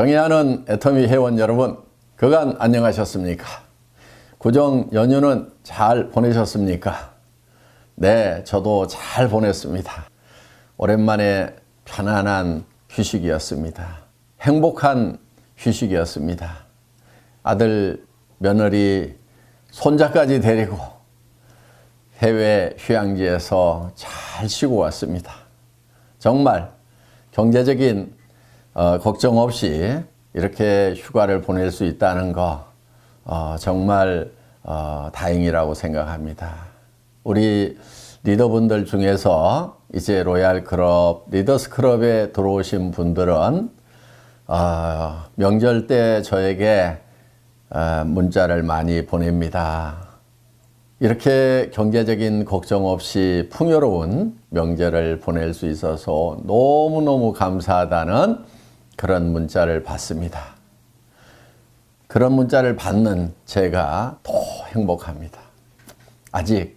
경애하는 애터미 회원 여러분, 그간 안녕하셨습니까? 구정 연휴는 잘 보내셨습니까? 네, 저도 잘 보냈습니다. 오랜만에 편안한 휴식이었습니다. 행복한 휴식이었습니다. 아들, 며느리, 손자까지 데리고 해외 휴양지에서 잘 쉬고 왔습니다. 정말 경제적인 걱정 없이 이렇게 휴가를 보낼 수 있다는 거 정말 다행이라고 생각합니다. 우리 리더분들 중에서 이제 로얄 클럽, 리더스 클럽에 들어오신 분들은 명절 때 저에게 문자를 많이 보냅니다. 이렇게 경제적인 걱정 없이 풍요로운 명절을 보낼 수 있어서 너무너무 감사하다는 그런 문자를 받습니다. 그런 문자를 받는 제가 더 행복합니다. 아직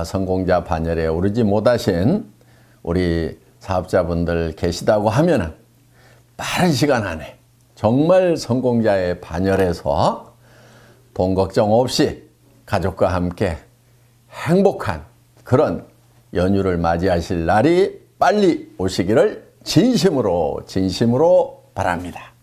성공자 반열에 오르지 못하신 우리 사업자분들 계시다고 하면은 빠른 시간 안에 정말 성공자의 반열에서 돈 걱정 없이 가족과 함께 행복한 그런 연휴를 맞이하실 날이 빨리 오시기를 진심으로 바랍니다.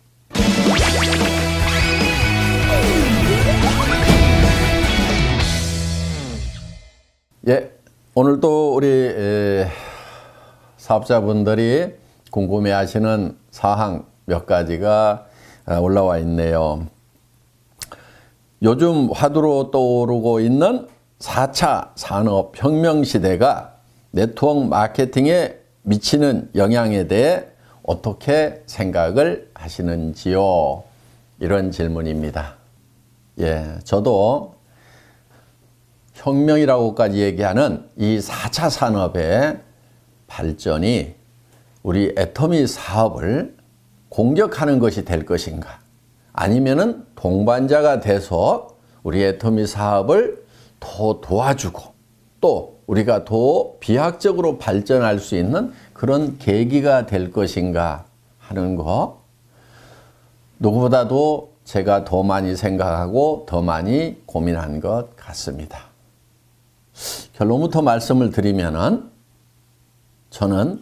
예, 오늘도 우리 사업자분들이 궁금해하시는 사항 몇 가지가 올라와 있네요. 요즘 화두로 떠오르고 있는 4차 산업혁명 시대가 네트워크 마케팅에 미치는 영향에 대해 어떻게 생각을 하시는지요? 이런 질문입니다. 예, 저도 혁명이라고까지 얘기하는 이 4차 산업의 발전이 우리 애터미 사업을 공격하는 것이 될 것인가? 아니면은 동반자가 돼서 우리 애터미 사업을 더 도와주고 또 우리가 더 비약적으로 발전할 수 있는 그런 계기가 될 것인가 하는 거, 누구보다도 제가 더 많이 생각하고 더 많이 고민한 것 같습니다. 결론부터 말씀을 드리면은 저는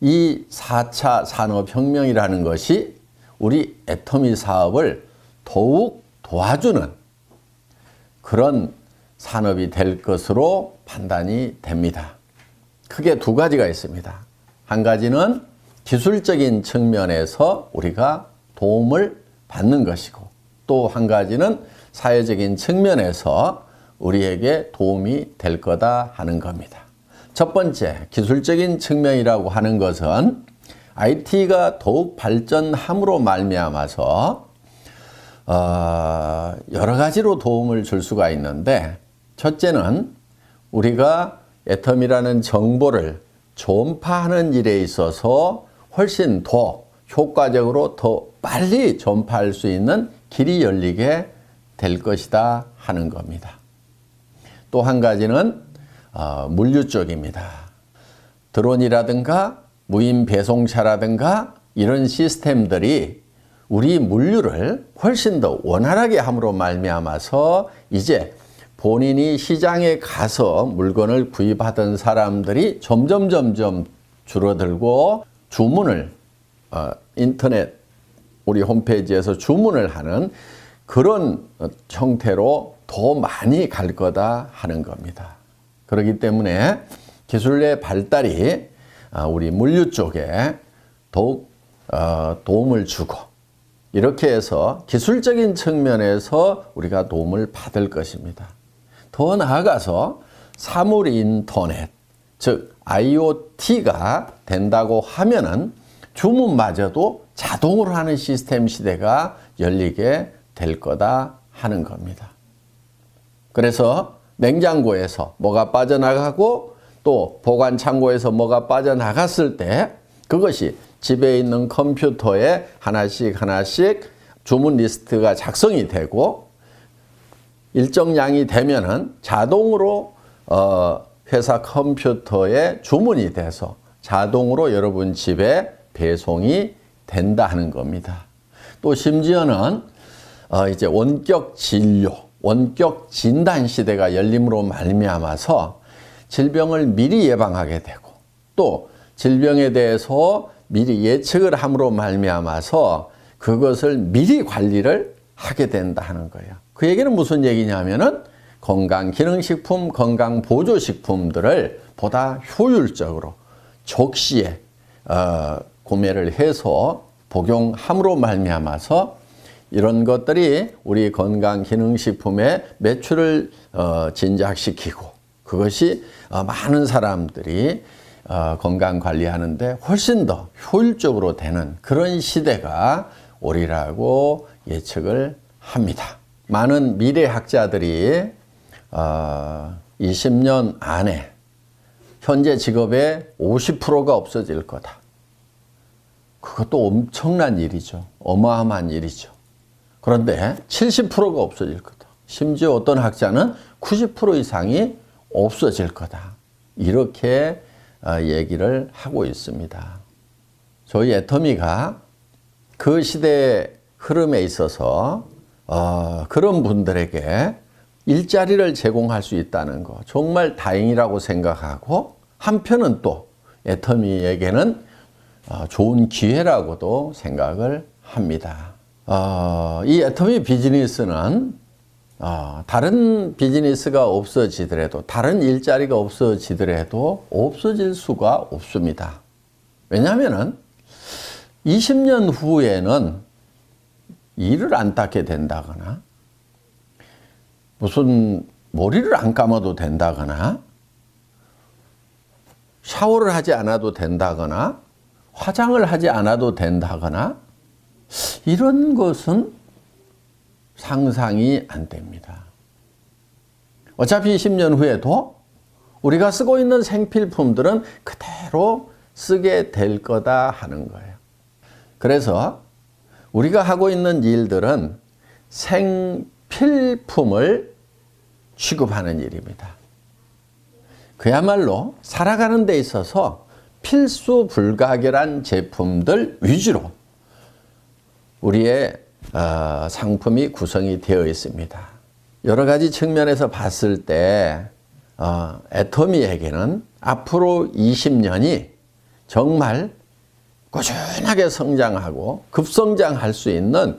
이 4차 산업혁명이라는 것이 우리 애터미 사업을 더욱 도와주는 그런 산업이 될 것으로 판단이 됩니다. 크게 두 가지가 있습니다. 한 가지는 기술적인 측면에서 우리가 도움을 받는 것이고, 또 한 가지는 사회적인 측면에서 우리에게 도움이 될 거다 하는 겁니다. 첫 번째, 기술적인 측면이라고 하는 것은 IT가 더욱 발전함으로 말미암아서 여러 가지로 도움을 줄 수가 있는데, 첫째는 우리가 애터미라는 정보를 전파하는 일에 있어서 훨씬 더 효과적으로 더 빨리 전파할 수 있는 길이 열리게 될 것이다 하는 겁니다. 또 한 가지는 물류 쪽입니다. 드론이라든가 무인 배송차라든가 이런 시스템들이 우리 물류를 훨씬 더 원활하게 함으로 말미암아서 이제 본인이 시장에 가서 물건을 구입하던 사람들이 점점 줄어들고 주문을 인터넷 우리 홈페이지에서 주문을 하는 그런 형태로 더 많이 갈 거다 하는 겁니다. 그렇기 때문에 기술의 발달이 우리 물류 쪽에 더욱 도움을 주고, 이렇게 해서 기술적인 측면에서 우리가 도움을 받을 것입니다. 더 나아가서 사물 인터넷, 즉 IoT가 된다고 하면은 주문마저도 자동으로 하는 시스템 시대가 열리게 될 거다 하는 겁니다. 그래서 냉장고에서 뭐가 빠져나가고 또 보관 창고에서 뭐가 빠져나갔을 때 그것이 집에 있는 컴퓨터에 하나씩 주문 리스트가 작성이 되고, 일정량이 되면은 자동으로 회사 컴퓨터에 주문이 돼서 자동으로 여러분 집에 배송이 된다 하는 겁니다. 또 심지어는 이제 원격 진료, 원격 진단 시대가 열림으로 말미암아서 질병을 미리 예방하게 되고 또 질병에 대해서 미리 예측을 함으로 말미암아서 그것을 미리 관리를 하게 된다 하는 거예요. 그 얘기는 무슨 얘기냐면은 건강기능식품, 건강보조식품들을 보다 효율적으로 적시에 구매를 해서 복용함으로 말미암아서 이런 것들이 우리 건강기능식품의 매출을 진작시키고 그것이 많은 사람들이 건강관리하는데 훨씬 더 효율적으로 되는 그런 시대가 오리라고 예측을 합니다. 많은 미래학자들이 20년 안에 현재 직업의 50%가 없어질 거다. 그것도 엄청난 일이죠. 어마어마한 일이죠. 그런데 70%가 없어질 거다. 심지어 어떤 학자는 90% 이상이 없어질 거다. 이렇게 얘기를 하고 있습니다. 저희 애터미가 그 시대의 흐름에 있어서 그런 분들에게 일자리를 제공할 수 있다는 거 정말 다행이라고 생각하고 한편은 또 애터미에게는 좋은 기회라고도 생각을 합니다. 이 애터미 비즈니스는 다른 비즈니스가 없어지더라도 다른 일자리가 없어지더라도 없어질 수가 없습니다. 왜냐하면 20년 후에는 이를 안 닦게 된다거나 무슨 머리를 안 감아도 된다거나 샤워를 하지 않아도 된다거나 화장을 하지 않아도 된다거나 이런 것은 상상이 안 됩니다. 어차피 20년 후에도 우리가 쓰고 있는 생필품들은 그대로 쓰게 될 거다 하는 거예요. 그래서 우리가 하고 있는 일들은 생필품을 취급하는 일입니다. 그야말로 살아가는 데 있어서 필수 불가결한 제품들 위주로 우리의 상품이 구성이 되어 있습니다. 여러 가지 측면에서 봤을 때 애터미에게는 앞으로 20년이 정말 꾸준하게 성장하고 급성장할 수 있는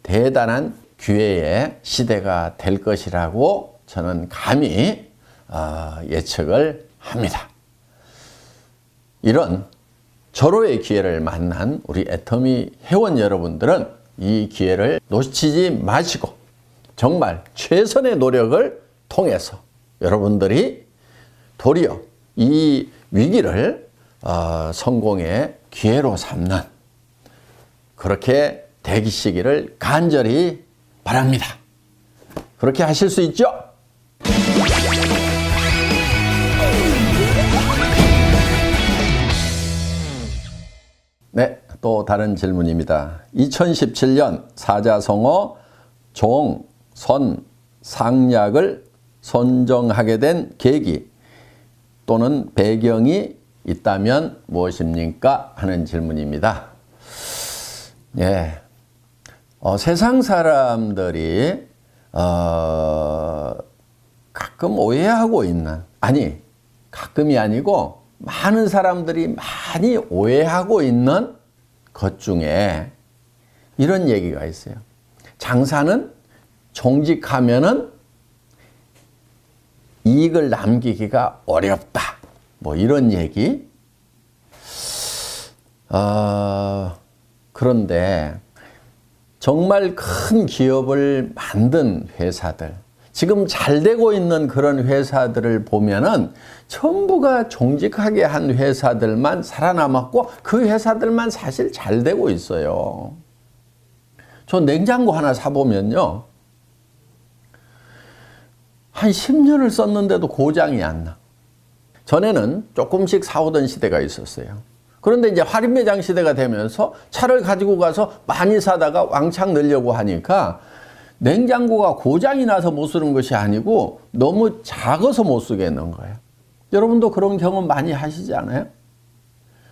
대단한 기회의 시대가 될 것이라고 저는 감히 예측을 합니다. 이런 절호의 기회를 만난 우리 애터미 회원 여러분들은 이 기회를 놓치지 마시고 정말 최선의 노력을 통해서 여러분들이 도리어 이 위기를 성공의 기회로 삼는 그렇게 되시기를 간절히 바랍니다. 그렇게 하실 수 있죠? 네, 또 다른 질문입니다. 2017년 사자성어 종, 선, 상약을 선정하게 된 계기 또는 배경이 있다면 무엇입니까? 하는 질문입니다. 예, 세상 사람들이 가끔 오해하고 있는, 아니 가끔이 아니고 많은 사람들이 많이 오해하고 있는 것 중에 이런 얘기가 있어요. 장사는 정직하면은 이익을 남기기가 어렵다. 뭐 이런 얘기. 그런데 정말 큰 기업을 만든 회사들, 지금 잘 되고 있는 그런 회사들을 보면은 전부가 정직하게 한 회사들만 살아남았고 그 회사들만 사실 잘 되고 있어요. 저 냉장고 하나 사보면요, 한 10년을 썼는데도 고장이 안 나. 전에는 조금씩 사오던 시대가 있었어요. 그런데 이제 할인매장 시대가 되면서 차를 가지고 가서 많이 사다가 왕창 넣으려고 하니까 냉장고가 고장이 나서 못 쓰는 것이 아니고 너무 작아서 못 쓰겠는 거예요. 여러분도 그런 경험 많이 하시지 않아요?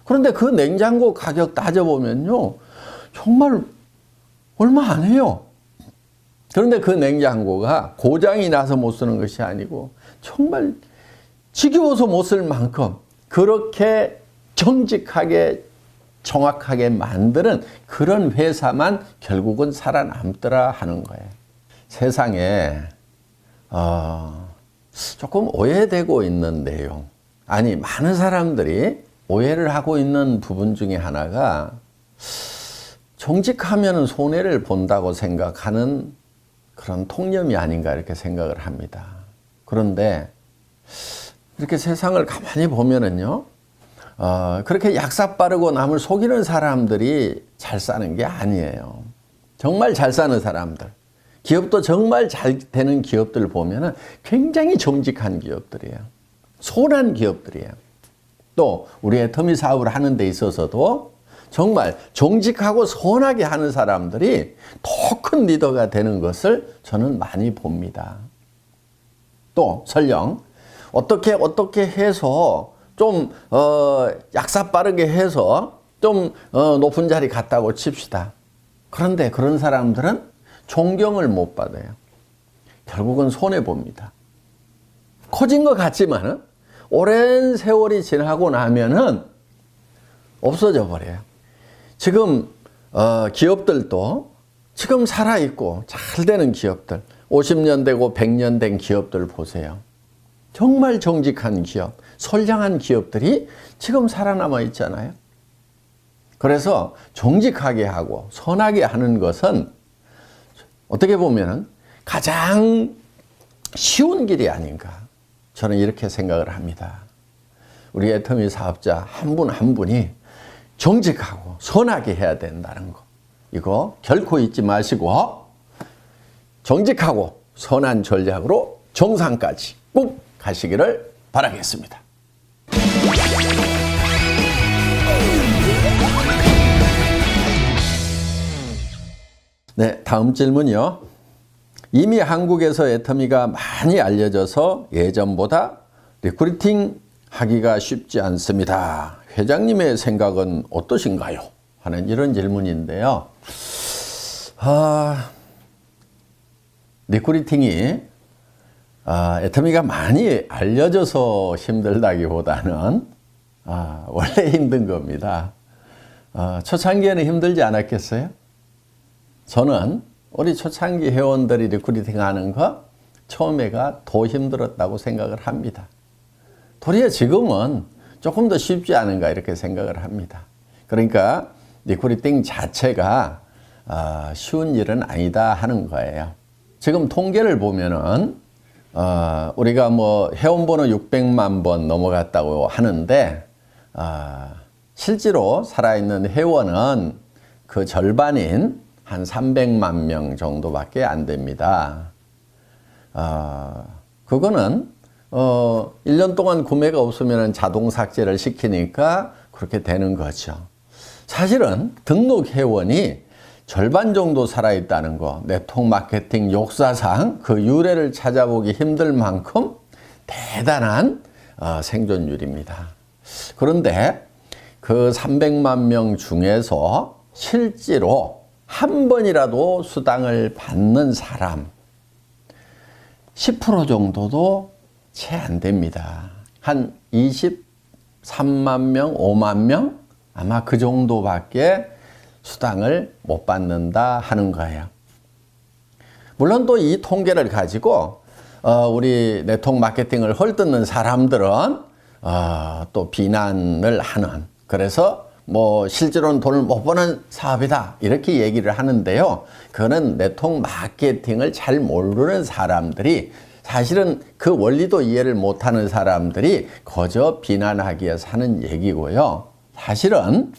그런데 그 냉장고 가격 따져보면요, 정말 얼마 안 해요. 그런데 그 냉장고가 고장이 나서 못 쓰는 것이 아니고 정말 지겨워서 못 쓸 만큼 그렇게 정직하게 정확하게 만드는 그런 회사만 결국은 살아남더라 하는 거예요. 세상에 조금 오해되고 있는 내용, 아니 많은 사람들이 오해를 하고 있는 부분 중에 하나가 정직하면 손해를 본다고 생각하는 그런 통념이 아닌가 이렇게 생각을 합니다. 그런데 이렇게 세상을 가만히 보면은요, 그렇게 약사 빠르고 남을 속이는 사람들이 잘 사는 게 아니에요. 정말 잘 사는 사람들, 기업도 정말 잘 되는 기업들 보면은 굉장히 정직한 기업들이에요. 선한 기업들이에요. 또 우리 애터미 사업을 하는 데 있어서도 정말 정직하고 선하게 하는 사람들이 더 큰 리더가 되는 것을 저는 많이 봅니다. 또 설령 어떻게 해서 좀 약사 빠르게 해서 좀 높은 자리 갔다고 칩시다. 그런데 그런 사람들은 존경을 못 받아요. 결국은 손해봅니다. 커진 것 같지만은 오랜 세월이 지나고 나면은 없어져 버려요. 지금 기업들도 지금 살아있고 잘 되는 기업들, 50년 되고 100년 된 기업들 보세요. 정말 정직한 기업, 선량한 기업들이 지금 살아남아 있잖아요. 그래서 정직하게 하고 선하게 하는 것은 어떻게 보면 가장 쉬운 길이 아닌가, 저는 이렇게 생각을 합니다. 우리 애터미 사업자 한 분 한 분이 정직하고 선하게 해야 된다는 거, 이거 결코 잊지 마시고 정직하고 선한 전략으로 정상까지 꼭 가시기를 바라겠습니다. 네, 다음 질문이요. 이미 한국에서 애터미가 많이 알려져서 예전보다 리크루팅 하기가 쉽지 않습니다. 회장님의 생각은 어떠신가요? 하는 이런 질문인데요. 리크루팅이 애터미가 많이 알려져서 힘들다기보다는 원래 힘든 겁니다. 초창기에는 힘들지 않았겠어요? 저는 우리 초창기 회원들이 리크루팅 하는 거 처음에가 더 힘들었다고 생각을 합니다. 도리어 지금은 조금 더 쉽지 않은가 이렇게 생각을 합니다. 그러니까 리크루팅 자체가 쉬운 일은 아니다 하는 거예요. 지금 통계를 보면은 우리가 뭐 회원번호 600만 번 넘어갔다고 하는데 실제로 살아있는 회원은 그 절반인 한 300만 명 정도밖에 안 됩니다. 그거는 1년 동안 구매가 없으면 자동 삭제를 시키니까 그렇게 되는 거죠. 사실은 등록 회원이 절반 정도 살아있다는 거, 네트워크 마케팅 역사상 그 유래를 찾아보기 힘들 만큼 대단한 생존율입니다. 그런데 그 300만 명 중에서 실제로 한 번이라도 수당을 받는 사람 10% 정도도 채 안 됩니다. 한 23만 명, 5만 명? 아마 그 정도밖에 수당을 못 받는다 하는 거예요. 물론 또 이 통계를 가지고 우리 네트워크 마케팅을 헐뜯는 사람들은 또 비난을 하는, 그래서 뭐 실제로는 돈을 못 버는 사업이다 이렇게 얘기를 하는데요. 그거는 네트워크 마케팅을 잘 모르는 사람들이, 사실은 그 원리도 이해를 못하는 사람들이 거저 비난하기 위해서 하는 얘기고요. 사실은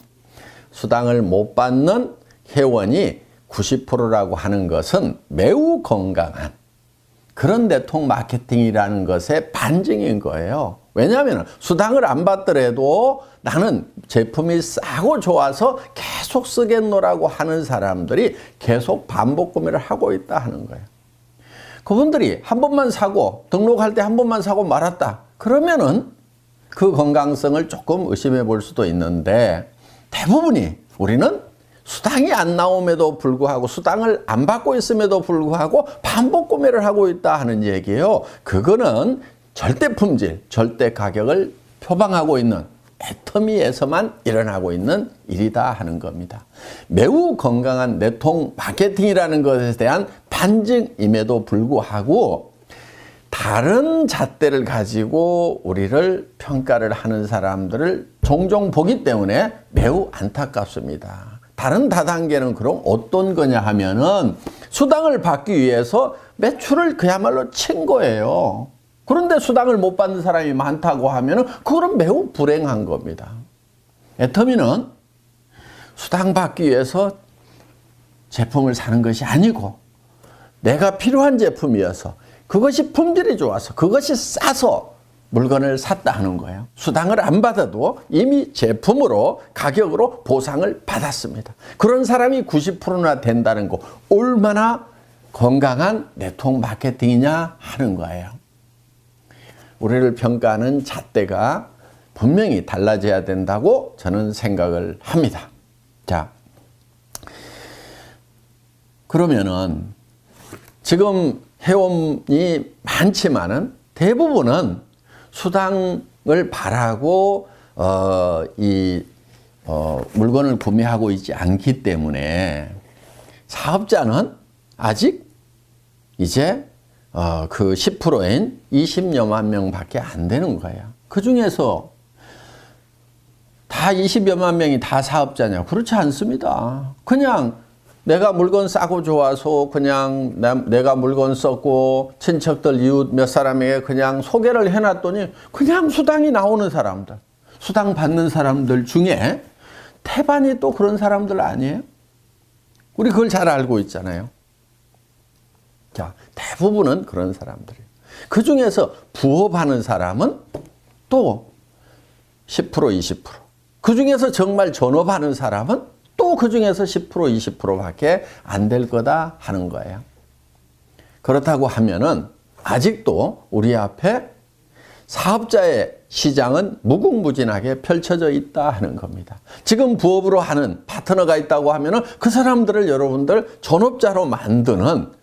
수당을 못 받는 회원이 90%라고 하는 것은 매우 건강한 그런 네트워크 마케팅이라는 것의 반증인 거예요. 왜냐하면 수당을 안 받더라도 나는 제품이 싸고 좋아서 계속 쓰겠노라고 하는 사람들이 계속 반복 구매를 하고 있다 하는 거예요. 그분들이 한 번만 사고 등록할 때 한 번만 사고 말았다. 그러면은 그 건강성을 조금 의심해 볼 수도 있는데 대부분이 우리는 수당이 안 나옴에도 불구하고 수당을 안 받고 있음에도 불구하고 반복 구매를 하고 있다 하는 얘기예요. 그거는 절대 품질, 절대 가격을 표방하고 있는 애터미에서만 일어나고 있는 일이다 하는 겁니다. 매우 건강한 내통 마케팅이라는 것에 대한 반증임에도 불구하고 다른 잣대를 가지고 우리를 평가를 하는 사람들을 종종 보기 때문에 매우 안타깝습니다. 다른 다단계는 그럼 어떤 거냐 하면은 수당을 받기 위해서 매출을 그야말로 친 거예요. 그런데 수당을 못 받는 사람이 많다고 하면은 그거는 매우 불행한 겁니다. 애터미는 수당 받기 위해서 제품을 사는 것이 아니고 내가 필요한 제품이어서 그것이 품질이 좋아서 그것이 싸서 물건을 샀다 하는 거예요. 수당을 안 받아도 이미 제품으로 가격으로 보상을 받았습니다. 그런 사람이 90%나 된다는 거 얼마나 건강한 네트워크 마케팅이냐 하는 거예요. 우리를 평가하는 잣대가 분명히 달라져야 된다고 저는 생각을 합니다. 자, 그러면은 지금 회원이 많지만은 대부분은 수당을 바라고 물건을 구매하고 있지 않기 때문에 사업자는 아직 이제 그 10%인 20여만 명밖에 안 되는 거예요. 그 중에서 다 20여만 명이 다 사업자냐? 그렇지 않습니다. 그냥 내가 물건 싸고 좋아서 그냥 내가 물건 썼고 친척들 이웃 몇 사람에게 그냥 소개를 해놨더니 그냥 수당이 나오는 사람들, 수당 받는 사람들 중에 태반이 또 그런 사람들 아니에요? 우리 그걸 잘 알고 있잖아요. 자, 대부분은 그런 사람들이에요. 그 중에서 부업하는 사람은 또 10%, 20%. 그 중에서 정말 전업하는 사람은 또 그 중에서 10%, 20%밖에 안 될 거다 하는 거예요. 그렇다고 하면은 아직도 우리 앞에 사업자의 시장은 무궁무진하게 펼쳐져 있다 하는 겁니다. 지금 부업으로 하는 파트너가 있다고 하면은 그 사람들을 여러분들 전업자로 만드는,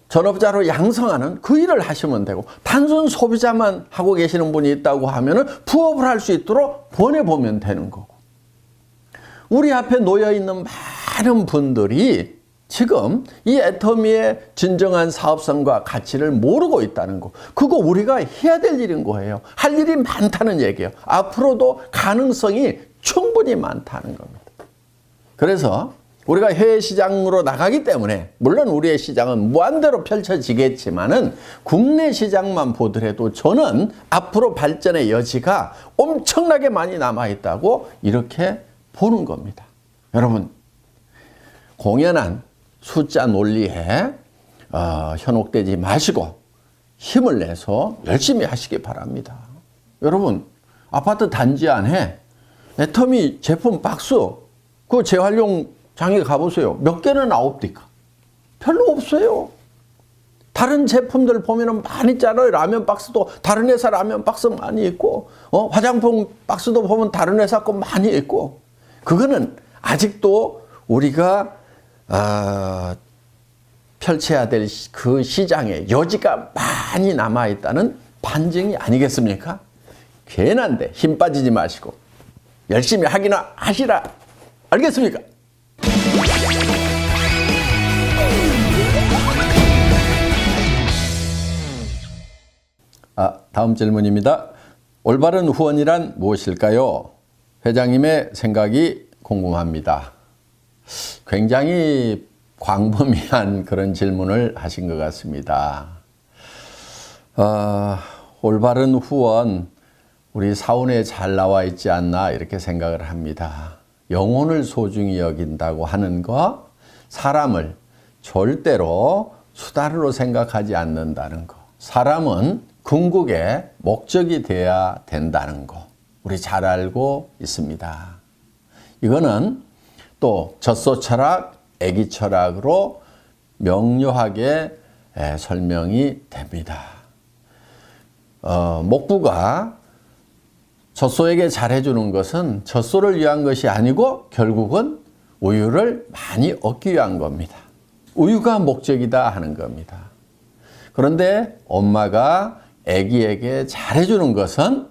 전업자로 양성하는 그 일을 하시면 되고, 단순 소비자만 하고 계시는 분이 있다고 하면은 부업을 할 수 있도록 보내보면 되는 거고. 우리 앞에 놓여 있는 많은 분들이 지금 이 애터미의 진정한 사업성과 가치를 모르고 있다는 거. 그거 우리가 해야 될 일인 거예요. 할 일이 많다는 얘기예요. 앞으로도 가능성이 충분히 많다는 겁니다. 그래서 우리가 해외 시장으로 나가기 때문에 물론 우리의 시장은 무한대로 펼쳐지겠지만은 국내 시장만 보더라도 저는 앞으로 발전의 여지가 엄청나게 많이 남아있다고 이렇게 보는 겁니다. 여러분, 공연한 숫자 논리에 현혹되지 마시고 힘을 내서 열심히 하시기 바랍니다. 여러분, 아파트 단지 안에 애터미 제품 박스 그 재활용장에 가보세요. 몇 개는 나옵니까? 별로 없어요. 다른 제품들 보면은 많이 있잖아요. 라면 박스도 다른 회사 라면 박스 많이 있고, 화장품 박스도 보면 다른 회사 거 많이 있고, 그거는 아직도 우리가 펼쳐야 될 그 시장에 여지가 많이 남아있다는 반증이 아니겠습니까? 괜한데 힘 빠지지 마시고 열심히 하기나 하시라. 알겠습니까? 다음 질문입니다. 올바른 후원이란 무엇일까요? 회장님의 생각이 궁금합니다. 굉장히 광범위한 그런 질문을 하신 것 같습니다. 올바른 후원, 우리 사원에 잘 나와 있지 않나 이렇게 생각을 합니다. 영혼을 소중히 여긴다고 하는 거, 사람을 절대로 수단으로 생각하지 않는다는 거, 사람은 궁극의 목적이 되어야 된다는 거, 우리 잘 알고 있습니다. 이거는 또 젖소 철학, 애기 철학으로 명료하게 설명이 됩니다. 목부가 젖소에게 잘해주는 것은 젖소를 위한 것이 아니고 결국은 우유를 많이 얻기 위한 겁니다. 우유가 목적이다 하는 겁니다. 그런데 엄마가 아기에게 잘해주는 것은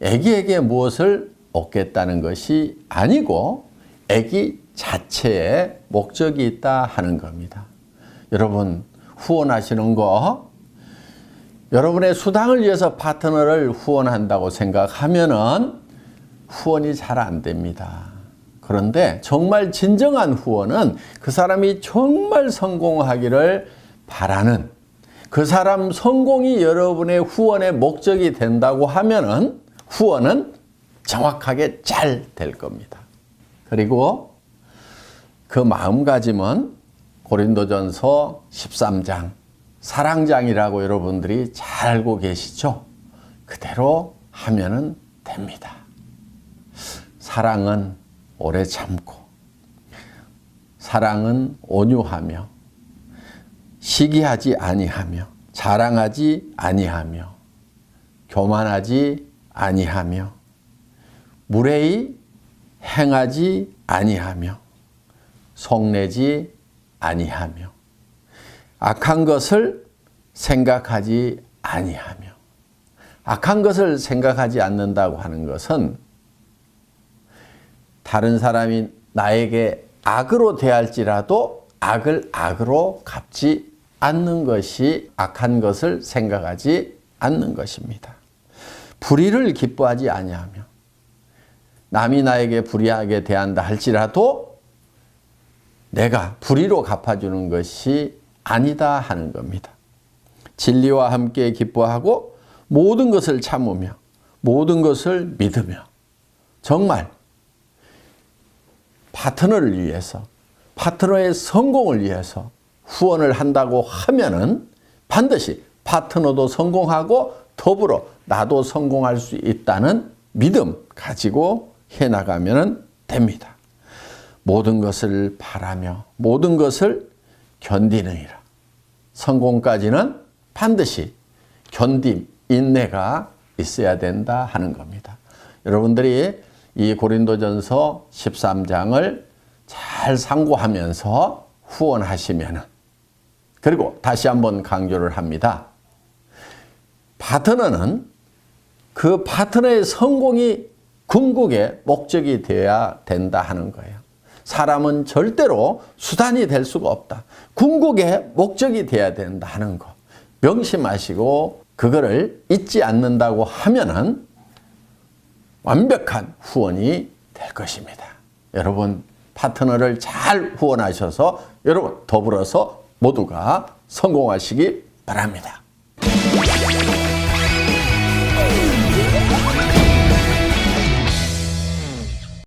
아기에게 무엇을 얻겠다는 것이 아니고 아기 자체에 목적이 있다 하는 겁니다. 여러분, 후원하시는 거, 여러분의 수당을 위해서 파트너를 후원한다고 생각하면은 후원이 잘 안 됩니다. 그런데 정말 진정한 후원은 그 사람이 정말 성공하기를 바라는, 그 사람 성공이 여러분의 후원의 목적이 된다고 하면은 후원은 정확하게 잘 될 겁니다. 그리고 그 마음가짐은 고린도전서 13장 사랑장이라고 여러분들이 잘 알고 계시죠? 그대로 하면은 됩니다. 사랑은 오래 참고, 사랑은 온유하며, 시기하지 아니하며, 자랑하지 아니하며, 교만하지 아니하며, 무례히 행하지 아니하며, 속내지 아니하며, 악한 것을 생각하지 아니하며. 악한 것을 생각하지 않는다고 하는 것은 다른 사람이 나에게 악으로 대할지라도 악을 악으로 갚지 않는 것이 악한 것을 생각하지 않는 것입니다. 불의를 기뻐하지 아니하며, 남이 나에게 불의하게 대한다 할지라도 내가 불의로 갚아주는 것이 아니다 하는 겁니다. 진리와 함께 기뻐하고 모든 것을 참으며 모든 것을 믿으며, 정말 파트너를 위해서, 파트너의 성공을 위해서 후원을 한다고 하면은 반드시 파트너도 성공하고 더불어 나도 성공할 수 있다는 믿음 가지고 해나가면 됩니다. 모든 것을 바라며 모든 것을 견디느니라. 성공까지는 반드시 견딤, 인내가 있어야 된다 하는 겁니다. 여러분들이 이 고린도전서 13장을 잘 상고하면서 후원하시면은, 그리고 다시 한번 강조를 합니다. 파트너는 그 파트너의 성공이 궁극의 목적이 되어야 된다 하는 거예요. 사람은 절대로 수단이 될 수가 없다. 궁극의 목적이 되어야 된다 하는 거 명심하시고 그거를 잊지 않는다고 하면은 완벽한 후원이 될 것입니다. 여러분, 파트너를 잘 후원하셔서 여러분 더불어서 모두가 성공하시기 바랍니다.